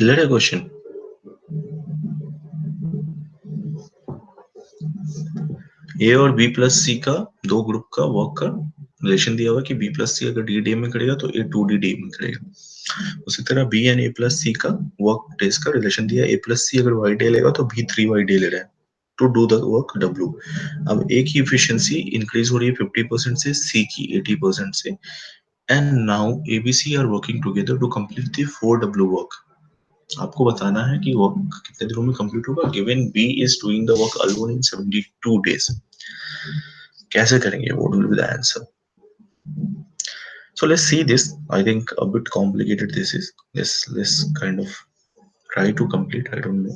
[SPEAKER 1] Let a question. A और B plus C का दो group का work का relation दिया हुआ कि B प्लस सी अगर D डे में करेगा तो A 2D डे में करेगा. उसी तरह B and A plus C का वर्क डेज का रिलेशन दिया. A प्लस C अगर Y डे लेगा तो B 3Y डे ले रहा है to do the work W. अब A की इफिशियंसी इंक्रीज हो रही है 50% से, C की 80% से, and now ABC are working together to complete the 4W work. आपको बताना है कि वर्क कितने दिनों में कंप्लीट होगा. Given B is doing the work alone in 72 days. कैसे करेंगे? What will be the answer? So let's see this. I think a bit complicated this is. Let's kind of try to complete. I don't know.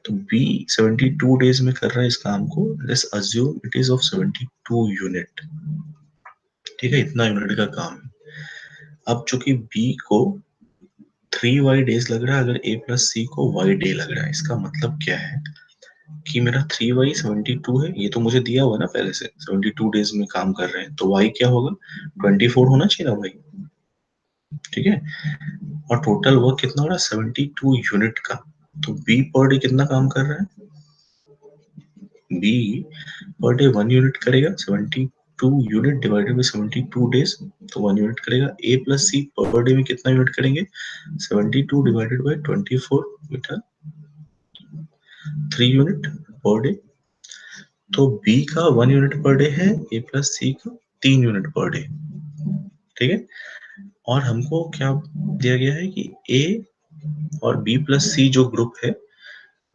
[SPEAKER 1] तो B 72 days में कर रहा है इस काम को. Let's assume it is of 72 unit. ठीक है, इतना यूनिट का काम है. अब चूंकि B को 3y डेज लग रहा है, अगर A प्लस C को y डे लग रहा है, इसका मतलब क्या है कि मेरा 3y 72 है. ये तो मुझे दिया हुआ ना पहले से, 72 डेज में काम कर रहे हैं, तो y क्या होगा? 24 होना चाहिए ना भाई. ठीक है, और टोटल वर्क कितना हो रहा है? 72 यूनिट का. तो B पर डे कितना काम कर रहा है? B पर डे 1 यूनिट करेगा. 70 two unit divided by 72 days, तो 1 यूनिट करेगा। ए प्लस सी पर डे में कितना यूनिट करेंगे? 72 डिवाइडेड बाई 24 बेटा 3 यूनिट पर डे। तो बी का 1 यूनिट पर डे है, ए प्लस सी का 3 यूनिट पर डे। ठीक है। और हमको क्या दिया गया है कि ए और बी प्लस सी जो ग्रुप है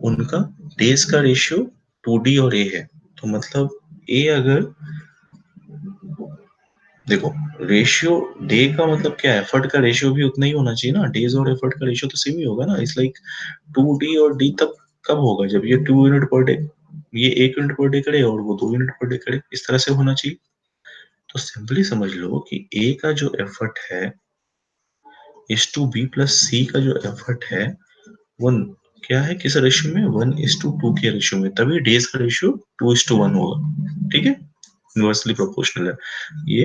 [SPEAKER 1] उनका डेज का रेशियो 2D और ए है। तो मतलब ए अगर देखो रेशियो डे का मतलब क्या है, एफर्ट का रेशियो भी उतना ही होना चाहिए ना, डेज और एफर्ट का रेशियो तो सेम ही होगा ना। इट्स लाइक 2D और डी तब कब होगा जब ये 2 यूनिट पर डे, ये 1 यूनिट पर डे करे और वो 2 यूनिट पर डे करे, इस तरह से होना चाहिए। तो सिंपली समझ लो कि ए का जो एफर्ट है इस टू बी प्लस सी का जो एफर्ट है वो क्या है, किस रेशियो में, 1:2 के रेशियो में, तभी डेज का रेशियो 2:1 होगा। ठीक है, इनवर्सली प्रोपोर्शनल है। ये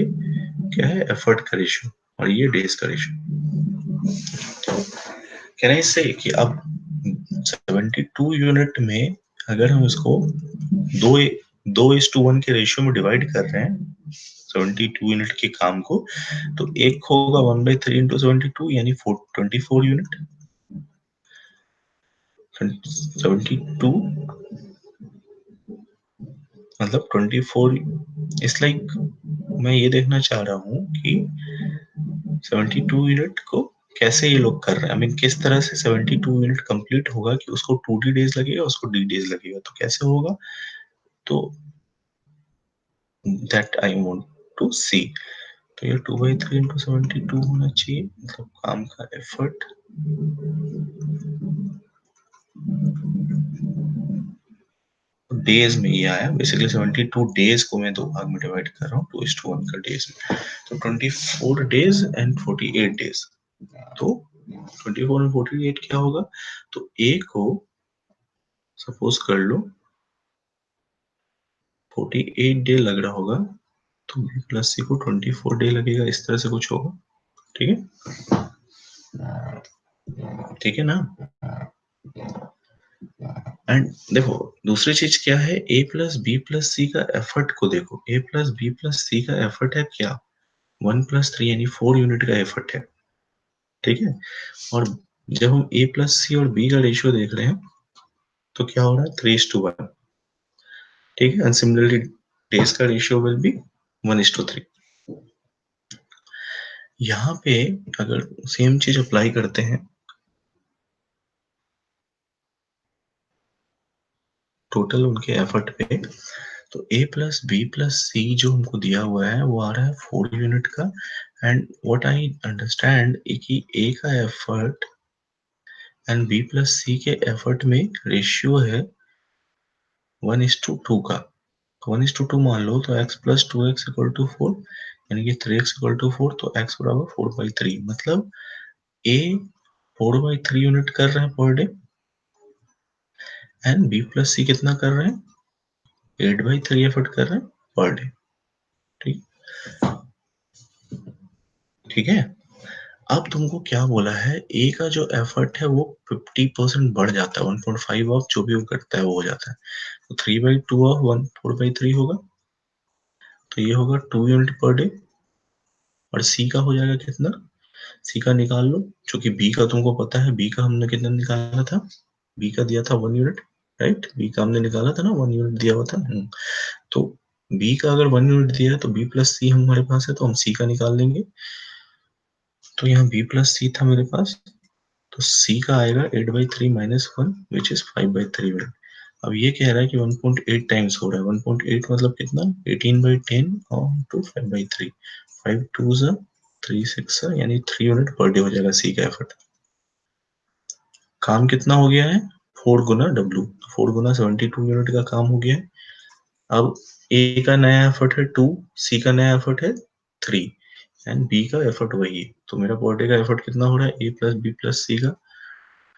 [SPEAKER 1] क्या है, एफर्ट का रेशियो, और ये डेज का रेशियो। कैन आई से कि अब 72 यूनिट में अगर हम इसको दो 2:1 के रेशियो में डिवाइड कर रहे हैं 72 यूनिट के काम को, तो एक होगा 1/3 इंटू 72 यानी 24 यूनिट। 72 मतलब 24। इट्स लाइक मैं ये देखना चाह रहा हूँ कि 72 यूनिट को कैसे ये लोग कर रहे हैं, आई मीन किस तरह से 72 यूनिट कंप्लीट होगा कि उसको 2D डेज लगेगा, उसको D डेज लगेगा, तो कैसे होगा, तो दैट आई वांट टू सी। तो ये 2/3 इंटू 72 होना चाहिए, मतलब काम का एफर्ट डेज में ये आया। बेसिकली 72 डेज को मैं दो भाग में डिवाइड कर रहा हूँ 2:1 का डेज में, तो 24 डेज एंड 48 डेज। तो 24 एंड 48 क्या होगा, तो ए को सपोज कर लो 48 डे लग रहा होगा, तो बी प्लस सी को 24 डे लगेगा, इस तरह से कुछ होगा। ठीक है, ठीक है ना। एंड देखो दूसरी चीज क्या है, ए प्लस बी प्लस सी का एफर्ट को देखो, ए प्लस बी प्लस सी का एफर्ट है क्या, 1+3 यानी 4 यूनिट का एफर्ट है। ठीक है, और जब हम ए प्लस सी और बी का रेशियो देख रहे हैं तो क्या हो रहा है, 3:1। ठीक है, एंड सिमिलरली डेज का रेशियो विल बी 1:3। यहाँ पे अगर सेम चीज अप्लाई करते हैं टोटल उनके एफर्ट पे, तो ए प्लस बी प्लस सी जो हमको दिया हुआ है वो आ रहा है 4 यूनिट का। एंड व्हाट आई अंडरस्टैंड कि ए का एफर्ट एंड बी प्लस सी के एफर्ट में रेशियो है 1:2 का। 1:2 मान लो तो x plus 2x equal to 4, यानी कि 3x इक्वल टू 4, तो x बराबर 4/3। मतलब ए 4/3 यूनिट कर रहे हैं पर day, and B plus C कितना कर रहे हैं, 8/3 एफर्ट कर रहे हैं पर डे। ठीक, ठीक है। अब तुमको क्या बोला है, ए का जो एफर्ट है वो 50% बढ़ जाता है, 1.5 ऑफ जो भी वो करता है वो हो जाता है, तो 3/2 ऑफ 4/3 होगा, तो ये होगा 2 यूनिट पर डे। और सी का हो जाएगा कितना, सी का निकाल लो, क्योंकि बी का तुमको पता है, बी का हमने कितना निकाला था, बी का दिया था 1 यूनिट, राइट, बी का हमने निकाला था ना, 1 यूनिट दिया हुआ था। तो बी का अगर 1 यूनिट दिया है तो बी प्लस सी हमारे पास है, तो हम सी का निकाल लेंगे। तो यहाँ बी प्लस सी था मेरे पास, तो सी का आएगा 8/3 माइनस 1 विच इज 5/3 यूनिट। अब ये कह रहा है कि 1.8 टाइम्स हो रहा है, 1.8 मतलब कितना, 18/10 और टू 5/3, 5 2 3 6 यानी 3 यूनिट पर डे हो जाएगा सी का एफर्ट। काम कितना हो गया है, 4 गुना डब्ल्यू, 4 गुना 72 यूनिट का काम हो गया है। अब ए का नया एफर्ट है 2, सी का नया एफर्ट है 3, एंड बी का एफर्ट वही है। तो मेरा पर डे का एफर्ट कितना हो रहा है, ए प्लस बी प्लस सी का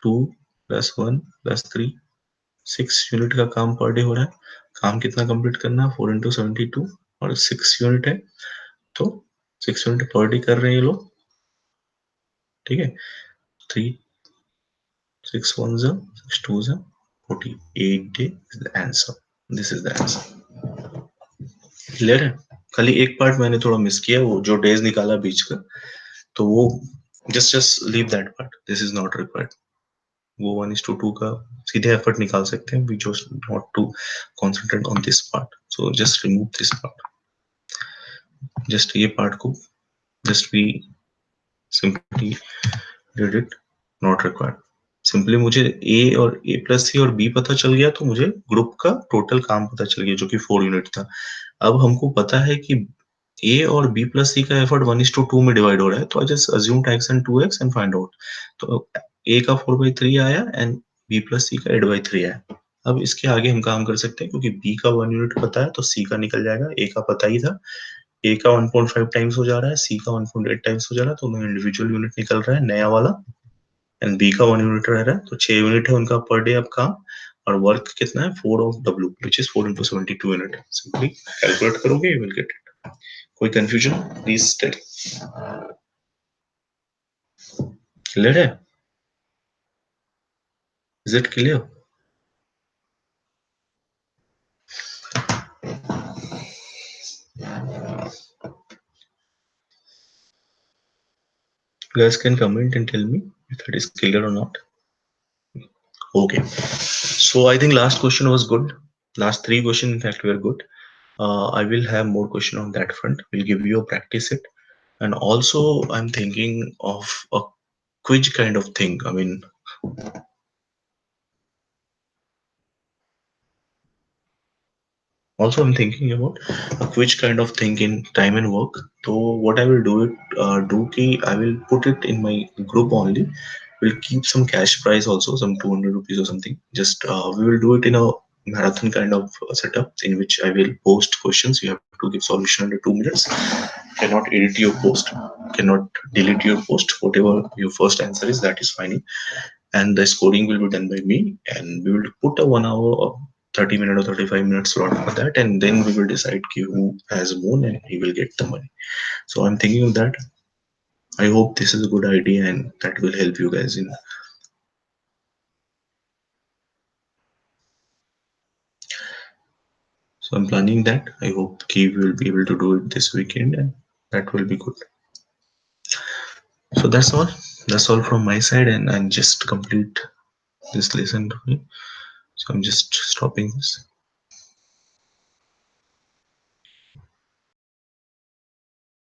[SPEAKER 1] 2 प्लस 1 प्लस 3, 6 यूनिट का काम पर डे हो रहा है। काम कितना कंप्लीट करना है, 4 into 72, और 6 यूनिट है, तो 6 यूनिट पर डे कर रहे हैं ये लोग। ठीक है, 3 6 1 6 2 48 day is the answer, this is the answer. Clear है, खाली एक पार्ट मैंने थोड़ा मिस किया, वो जो डेज निकाला बीच का, तो वो just leave that part, this is not required. वो 1:2 का सीधे एफर्ट निकाल सकते हैं, we just not to concentrate on this part, so just remove this part, just ये पार्ट को just we simply did it, not required. Simply मुझे A और ए प्लस सी और बी पता चल गया, तो मुझे ग्रुप का टोटल काम पता चल गया जो कि 4 यूनिट था। अब हमको पता है कि ए और बी प्लस सी का एफर्ट 1:2 में डिवाइड हो रहा है, तो I just assume x and 2x and find out. तो ए का 4/3 आया एंड बी प्लस सी का 8/3 आया। अब इसके आगे हम काम कर सकते हैं, क्योंकि बी का 1 यूनिट पता है तो सी का निकल जाएगा, ए का पता ही था, ए का 1.5 टाइम्स हो जा रहा है, सी का 1.8 टाइम्स हो जा रहा है, तो इंडिविजुअल यूनिट निकल रहा है नया वाला, एंड बी का 1 यूनिट रह रहा है, तो 6 यूनिट है उनका पर डे अब काम, और वर्क कितना है 4 of W which is 4 × 72 unit. Simply calculate करोगे यू विल गेट इट। कोई कंफ्यूजन प्लीज टेल। क्लियर है? Is it clear? You guys can comment and tell me if it is clear or not. Okay, so I think last question was good. Last three questions, in fact, were good. I will have more question on that front. We'll give you a practice it, and also I'm thinking of a quiz kind of thing. I mean, also I'm thinking about a quiz kind of thing in time and work. So what I will do it, do ki I will put it in my group only. We'll keep some cash prize also, some 200 rupees or something. Just we will do it in a marathon kind of setup in which I will post questions. You have to give solution under 2 minutes. Cannot edit your post, cannot delete your post. Whatever your first answer is, that is fine, and the scoring will be done by me, and we will put a 1 hour or 30 minute or 35 minute slot for that, and then we will decide who has won and he will get the money. So I'm thinking of that. I hope this is a good idea and that will help you guys in. So I'm planning that. I hope we will be able to do it this weekend, and that will be good. So that's all from my side, and just complete this lesson to me. So I'm just stopping this.